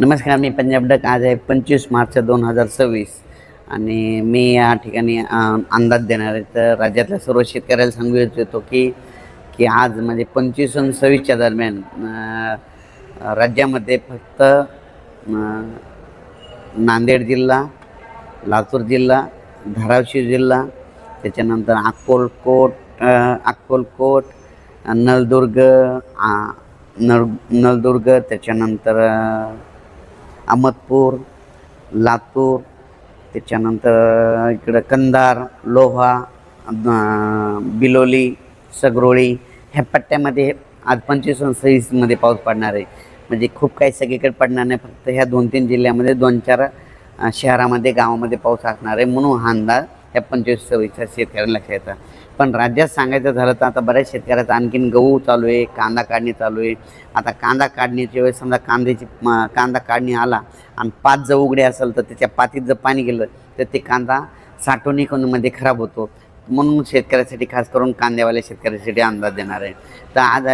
नमस्कार, मी पंजाब डक. आज आहे 25 मार्च 2026 आणि मी या ठिकाणी अंदाज देणार आहे. तर राज्यातल्या सर्व शेतकऱ्याला सांगू इच्छितो की की आज म्हणजे 25 आणि 26च्या दरम्यान राज्यामध्ये फक्त नांदेड जिल्हा, लातूर जिल्हा, धाराशिव जिल्हा, त्याच्यानंतर अक्कलकोट, नळदुर्ग, नळदुर्ग, त्याच्यानंतर अहमदपूर, लातूर, त्याच्यानंतर इकडं कंधार, लोहा, बिलोली, सगरोळी ह्या पट्ट्यामध्ये आज 25 आणि 26मध्ये पाऊस पडणार आहे. म्हणजे खूप काही सगळीकडे पडणार नाही, फक्त ह्या 2-3 जिल्ह्यामध्ये 2-4 शहरामध्ये गावामध्ये पाऊस असणार आहे. म्हणून हा अंदाज ह्या 25-26च्या शेतकऱ्यांना लक्षात येतं. पण राज्यात सांगायचं झालं तर आता बऱ्याच शेतकऱ्याचं आणखीन गहू चालू आहे, कांदा काढणी चालू आहे. आता कांदा काढणीच्या वेळेस समजा कांदा काढणी आला आणि 5 जर उघडे असेल तर त्याच्या पातीत जर पाणी गेलं तर ते कांदा साठवणुकीमध्ये खराब होतो. म्हणून शेतकऱ्यासाठी, खास करून कांद्यावाल्या शेतकऱ्यासाठी अंदाज देणार आहे. तर आज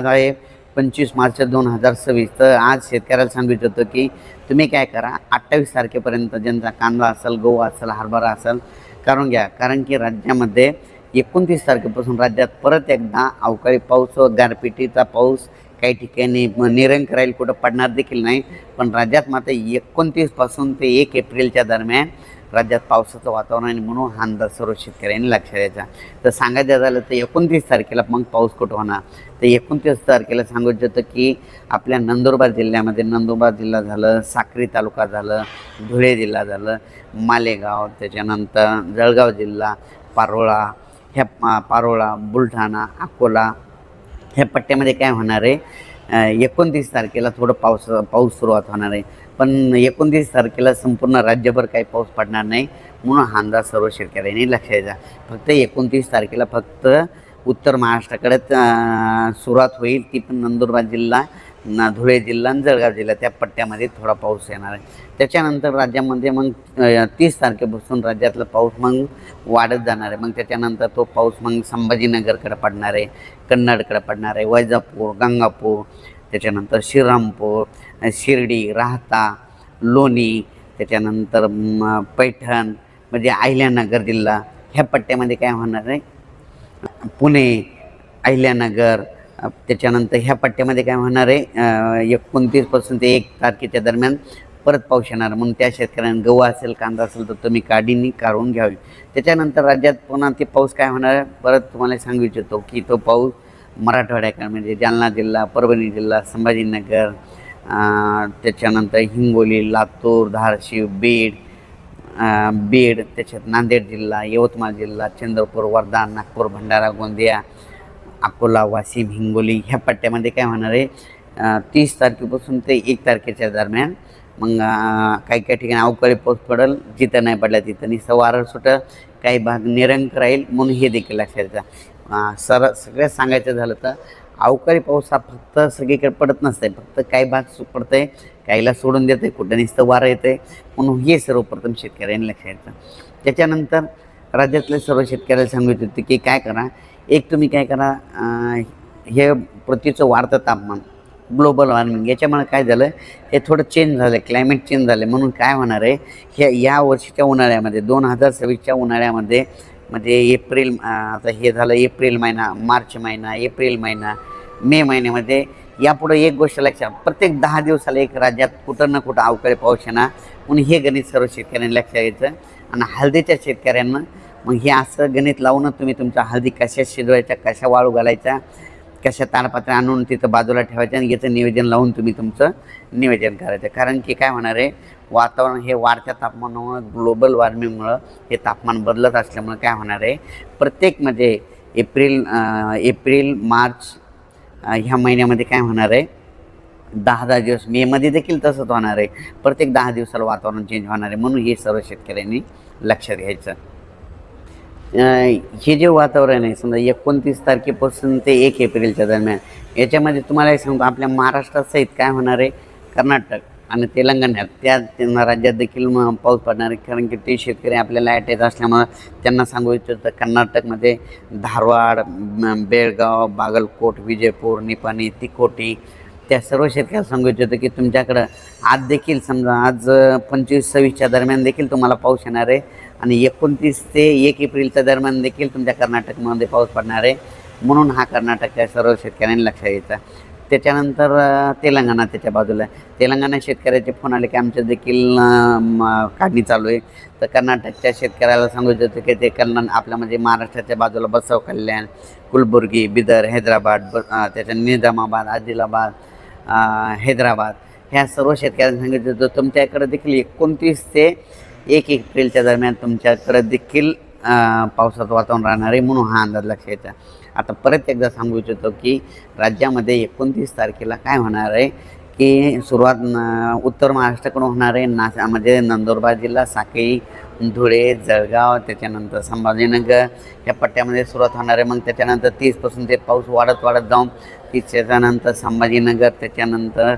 आहे 25 मार्च 2026. तर आज शेतकऱ्याला सांगू इच्छितो की तुम्ही काय करा, 28 तारखेपर्यंत ज्यांचा कांदा असेल, गहू असेल, हरभरा असेल करून घ्या. कारण की राज्यामध्ये 29 तारखेपासून राज्यात परत एकदा अवकाळी पाऊस व गारपिटीचा पाऊस काही ठिकाणी निरंक राहील, कुठं पडणार देखील नाही. पण राज्यात मात्र 29 पासून ते 1 एप्रिलच्या दरम्यान राज्यात पावसाचं वातावरण आहे. म्हणून हा अंदाज सर्व शेतकऱ्यांनी लक्षात द्यायचा. तर सांगायचं झालं तर 29 तारखेला मग पाऊस कुठं होणार, तर 29 तारखेला सांगू इच्छितो की आपल्या नंदुरबार जिल्ह्यामध्ये, नंदुरबार जिल्हा झालं, साक्री तालुका झालं, धुळे जिल्हा झालं, मालेगाव, त्याच्यानंतर जळगाव जिल्हा, पारोळा, बुलढाणा, अकोला ह्या पट्ट्यामध्ये काय होणार आहे, 29 तारखेला थोडं पाऊस सुरुवात होणार आहे. पण 29 तारखेला संपूर्ण राज्यभर काही पाऊस पडणार नाही. म्हणून हा अंदाज सर्व शेतकऱ्यांनी लक्षात द्यायचा. फक्त 29 तारखेला फक्त उत्तर महाराष्ट्राकडे सुरुवात होईल, ती पण नंदुरबार जिल्हा, धुळे जिल्हा आणि जळगाव जिल्हा त्या पट्ट्यामध्ये थोडा पाऊस येणार आहे. त्याच्यानंतर राज्यामध्ये मग 30 तारखेपासून राज्यातला पाऊस मग वाढत जाणार आहे. मग त्याच्यानंतर तो पाऊस मग संभाजीनगरकडे पडणार आहे, कन्नडकडे पडणार आहे, वैजापूर, गंगापूर, त्याच्यानंतर श्रीरामपूर, शिर्डी, राहता, लोणी, त्याच्यानंतर पैठण म्हणजे अहिल्यानगर जिल्हा ह्या पट्ट्यामध्ये काय होणार आहे, पुणे, अहिल्यानगर, त्याच्यानंतर ह्या पट्ट्यामध्ये काय होणार आहे, 29 पासून ते 1 तारखेच्या दरम्यान परत पाऊस येणार. म्हणून त्या शेतकऱ्यांना गहू असेल, कांदा असेल तर तुम्ही काढणी काढून घ्यावी. त्याच्यानंतर राज्यात पुन्हा ते पाऊस काय होणार आहे, परत तुम्हाला सांगू इच्छितो की तो पाऊस मराठवाड्याकडे म्हणजे जालना जिल्हा, परभणी जिल्हा, संभाजीनगर, त्याच्यानंतर हिंगोली, लातूर, धाराशिव, बीड, त्याच्यात नांदेड जिल्हा, यवतमाळ जिल्हा, चंद्रपूर, वर्धा, नागपूर, भंडारा, गोंदिया, अकोला, वाशिम, हिंगोली ह्या पट्ट्यामध्ये काय होणार आहे, 30 तारखेपासून ते 1 तारखेच्या दरम्यान मग काही ठिकाणी अवकाळी पाऊस पडेल, जिथं नाही पडला तिथं निसं वारं सुटं, काही भाग निरंक राहील. म्हणून हे देखील लक्षात द्यायचं. सगळ्यात सांगायचं झालं तर अवकाळी पाऊस हा फक्त सगळीकडे पडत नसते, फक्त काही भाग पडतं आहे, काहीला सोडून देतं आहे, कुठं नुसतं वारं येतं आहे. म्हणून हे सर्वप्रथम शेतकऱ्यांनी लक्षात द्यायचं. त्याच्यानंतर राज्यातल्या सर्व शेतकऱ्याला सांगू इच्छितो की काय करा, एक तुम्ही काय करा, हे पृथ्वीचं वाढतं तापमान, ग्लोबल वॉर्मिंग याच्यामुळे काय झालं, हे थोडं चेंज झालं, क्लायमेट चेंज झालं. म्हणून काय होणार आहे, या वर्षीच्या उन्हाळ्यामध्ये 2026च्या उन्हाळ्यामध्ये म्हणजे एप्रिल, आता हे झालं एप्रिल महिना, मार्च महिना, एप्रिल महिना, मे महिन्यामध्ये यापुढं एक गोष्ट लक्षात, प्रत्येक 10 दिवसाला एक राज्यात कुठं ना कुठं अवकाळी पाऊस येणार. म्हणून हे गणित सर्व शेतकऱ्यांनी लक्षात घ्यायचं. आणि हळदीच्या शेतकऱ्यांना मग हे असं गणित लावून तुम्ही तुमच्या हळदी कशा शिजवायच्या, कशा वाळू घालायच्या, कशा ताडपत्र्या आणून तिथं बाजूला ठेवायचं आणि याचं नियोजन लावून तुम्ही तुमचं नियोजन करायचं. कारण की काय होणार आहे, वातावरण हे वाढत्या तापमानामुळं, ग्लोबल वॉर्मिंगमुळं हे तापमान बदलत असल्यामुळं काय होणार आहे, प्रत्येक म्हणजे एप्रिल मार्च ह्या महिन्यामध्ये काय होणार आहे, 10-10 दिवस, मेमध्ये देखील तसंच होणार आहे. प्रत्येक 10 दिवसाला वातावरण चेंज होणार आहे. म्हणून हे सर्व शेतकऱ्यांनी लक्षात घ्यायचं. हे जे वातावरण आहे समजा 29 तारखेपासून ते 1 एप्रिलच्या दरम्यान, याच्यामध्ये तुम्हाला सांगतो आपल्या महाराष्ट्रासहित काय होणार आहे, कर्नाटक आणि तेलंगणात त्या राज्यात देखील पाऊस पडणार आहे. कारण की ते शेतकरी आपल्याला अटॅच असल्यामुळं त्यांना सांगू इच्छितो, कर्नाटकमध्ये धारवाड, बेळगाव, बागलकोट, विजयपूर, निपाणी, तिकोटी, त्या सर्व शेतकऱ्याला सांगू इच्छितो की तुमच्याकडं आज देखील समजा आज 25-26च्या दरम्यान देखील तुम्हाला पाऊस येणार आहे आणि 29 ते 1 एप्रिलच्या दरम्यान देखील तुमच्या कर्नाटकमध्ये पाऊस पडणार आहे. म्हणून हा कर्नाटकच्या सर्व शेतकऱ्यांनी लक्षात घ्यायचा. त्याच्यानंतर तेलंगणा त्याच्या बाजूला तेलंगणा शेतकऱ्याचे फोन आले की आमच्या देखील काढणी चालू आहे. तर कर्नाटकच्या शेतकऱ्याला सांगू इच्छितो की ते आपल्या म्हणजे महाराष्ट्राच्या बाजूला बसव कल्याण, कलबुर्गी, बिदर, हैदराबाद, त्याच्या निजामाबाद, आदिलाबाद, हैदराबाद ह्या सर्व शेतकऱ्यांना सांगितलं तर तुमच्याकडे देखील 29 ते 1 एप्रिलच्या दरम्यान तुमच्याकडे देखील पावसाचं वातावरण राहणार आहे. म्हणून हा अंदाज लक्षात घ्यायचा. आता परत एकदा सांगू इच्छितो की राज्यामध्ये 29 तारखेला काय होणार आहे की सुरुवात उत्तर महाराष्ट्राकडून होणार आहे. म्हणजे नंदुरबार जिल्हा, साक्री, धुळे, जळगाव, त्याच्यानंतर संभाजीनगर या पट्ट्यामध्ये सुरुवात होणार आहे. मग त्याच्यानंतर 30पासून ते पाऊस वाढत जाऊन 30च्या नंतर संभाजीनगर, त्याच्यानंतर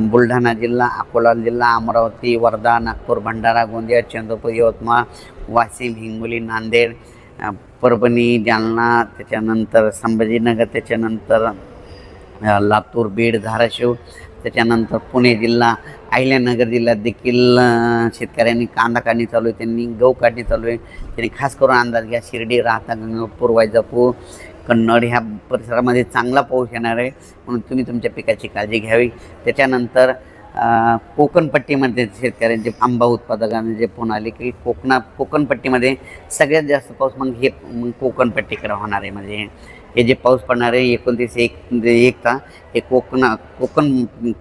बुलढाणा जिल्हा, अकोला जिल्हा, अमरावती, वर्धा, नागपूर, भंडारा, गोंदिया, चंद्रपूर, यवतमाळ, वाशिम, हिंगोली, नांदेड, परभणी, जालना, त्याच्यानंतर संभाजीनगर, त्याच्यानंतर लातूर, बीड, धाराशिव, त्याच्यानंतर पुणे जिल्हा, अहिल्यानगर जिल्ह्यात देखील शेतकऱ्यांनी कांदा काढणी चालू आहे, त्यांनी गहू काढणी चालू आहे. त्यांनी खास करून अंदाज घ्या. शिर्डी, राहता, गंगापूर, वैजापूर, कन्नड ह्या परिसरामध्ये चांगला पाऊस येणार आहे. म्हणून तुम्ही तुमच्या पिकाची काळजी घ्यावी. त्याच्यानंतर कोकणपट्टीमध्ये शेतकऱ्यांचे आंबा उत्पादकांना जे फोन आले की कोकणपट्टीमध्ये सगळ्यात जास्त पाऊस मग कोकणपट्टीकडे होणार आहे. म्हणजे हे जे पाऊस पडणार आहे 29-1 हे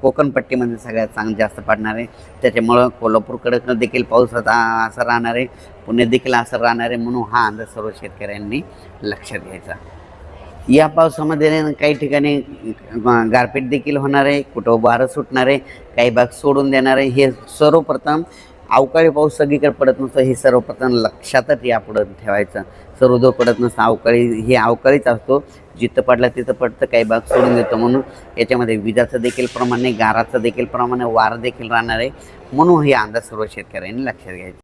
कोकणपट्टीमध्ये सगळ्यात जास्त पडणार आहे. त्याच्यामुळं कोल्हापूरकडे देखील पाऊस असं राहणार आहे, पुण्यात देखील असं राहणार आहे. म्हणून हा अंदाज सर्व शेतकऱ्यांनी लक्षात घ्यायचा. या पावसामध्ये काही ठिकाणी गारपीट देखील होणार आहे, कुठं वारं सुटणार आहे, काही भाग सोडून देणार आहे. हे सर्वप्रथम अवकाळी पाऊस सगळीकडे पडत नसतं, हे सर्वप्रथम लक्षातच यापुढं ठेवायचं. सर्वदूर पडत नसतं, अवकाळीच असतो. जिथं पडला तिथं पडतं, काही भाग सोडून देतो. म्हणून याच्यामध्ये विजाचं देखील प्रमाण आहे, गाराचं देखील प्रमाण आहे, वारं देखील राहणार आहे. म्हणून हे अंदाज सर्व शेतकऱ्यांनी लक्षात घ्यायचं.